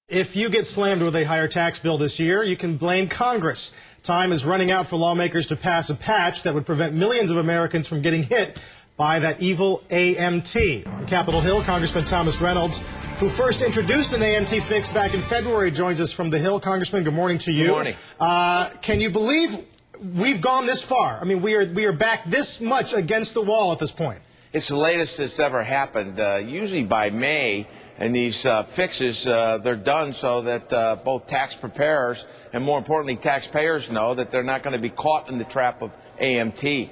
If you get slammed with a higher tax bill this year, you can blame Congress. Time is running out for lawmakers to pass a patch that would prevent millions of Americans from getting hit by that evil AMT. On Capitol Hill, Congressman Thomas Reynolds, who first introduced an AMT fix back in February, joins us from the Hill. Congressman, good morning to you. Good morning. Can you believe we've gone this far? I mean, we are back this much against the wall at this point. It's the latest that's ever happened. Usually by May, and these fixes, they're done so that both tax preparers and, more importantly, taxpayers know that they're not going to be caught in the trap of AMT.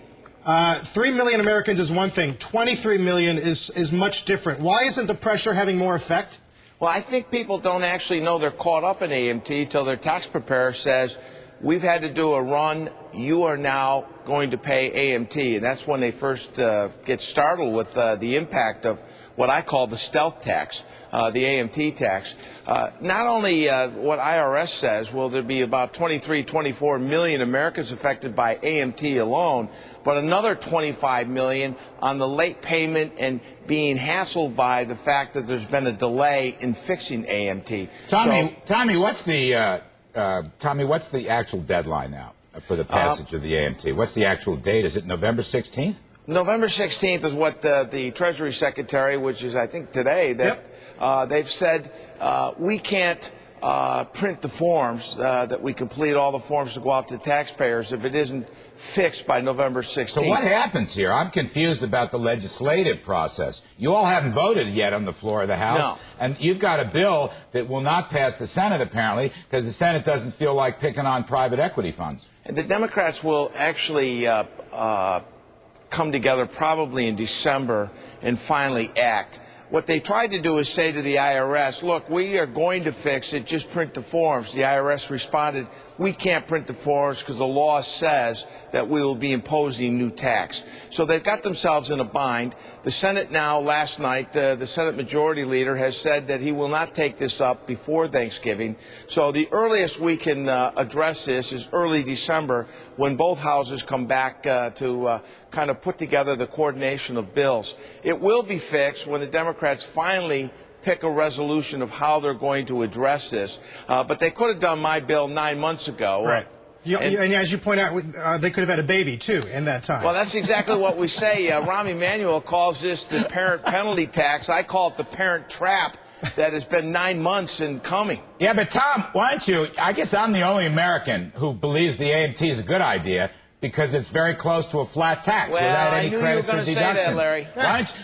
3 million Americans is one thing. 23 million is much different. Why isn't the pressure having more effect? Well, I think people don't actually know they're caught up in AMT until their tax preparer says, we've had to do a run, you are now going to pay AMT. And that's when they first get startled with the impact of what I call the stealth tax, the AMT tax. Not only what IRS says, will there be about 24 million Americans affected by AMT alone, but another 25 million on the late payment and being hassled by the fact that there's been a delay in fixing AMT. Tommy, what's the actual deadline now for the passage of the AMT? What's the actual date? Is it November 16th? November 16th is what the Treasury Secretary, which is I think today, that they've said we can't print the forms, that we complete all the forms to go out to taxpayers if it isn't fixed by November 16th. So what happens here? I'm confused about the legislative process. You all haven't voted yet on the floor of the House. No. And you've got a bill that will not pass the Senate, apparently, because the Senate doesn't feel like picking on private equity funds. And the Democrats will actually come together probably in December and finally act. What they tried to do is say to the IRS, look, we are going to fix it, just print the forms. The IRS responded, we can't print the forms because the law says that we will be imposing new tax. So they've got themselves in a bind. The Senate now, last night, the Senate Majority Leader has said that he will not take this up before Thanksgiving. So the earliest we can address this is early December, when both houses come back to kind of put together the coordination of bills. It will be fixed when the Democrats finally pick a resolution of how they're going to address this. But they could have done my bill 9 months ago. Right. And as you point out, they could have had a baby, too, in that time. Well, that's exactly what we say. Rahm Emanuel calls this the parent penalty tax. I call it the parent trap that has been 9 months in coming. Yeah, but Tom, why don't you, I guess I'm the only American who believes the AMT is a good idea, because it's very close to a flat tax without any credits or deductions. That, Larry.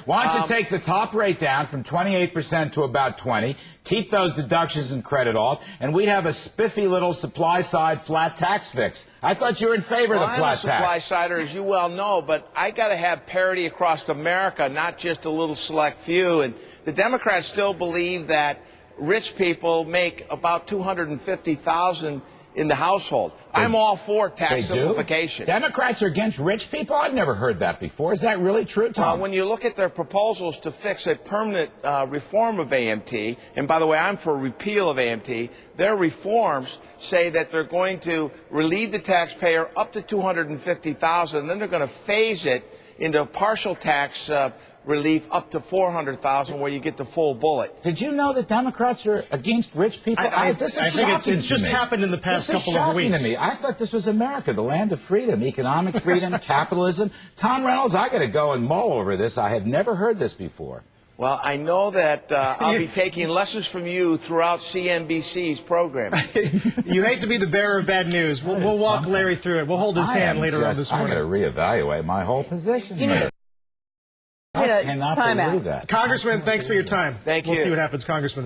Why don't you take the top rate down from 28% to about 20%, keep those deductions and credit off, and we'd have a spiffy little supply-side flat tax fix. I thought you were in favor of the flat tax. I'm a supply-sider, as you well know, but I got to have parity across America, not just a little select few. And the Democrats still believe that rich people make about $250,000 in the household. I'm all for tax simplification. Democrats are against rich people? I've never heard that before. Is that really true, Tom? When you look at their proposals to fix a permanent reform of AMT, and by the way, I'm for repeal of AMT, their reforms say that they're going to relieve the taxpayer up to $250,000, and then they're going to phase it into a partial tax relief up to $400,000, where you get the full bullet. Did you know that Democrats are against rich people? I think it's just happened in the past couple of weeks. To me. I thought this was America, the land of freedom, economic freedom, capitalism. Tom Reynolds, I got to go and mull over this. I have never heard this before. Well, I know that I'll be taking lessons from you throughout CNBC's program. You hate to be the bearer of bad news. We'll walk Larry through it. We'll hold his hand later on this morning. I'm going to reevaluate my whole position here. I cannot believe that. Congressman, thanks for your time. Thank you. We'll see what happens, Congressman.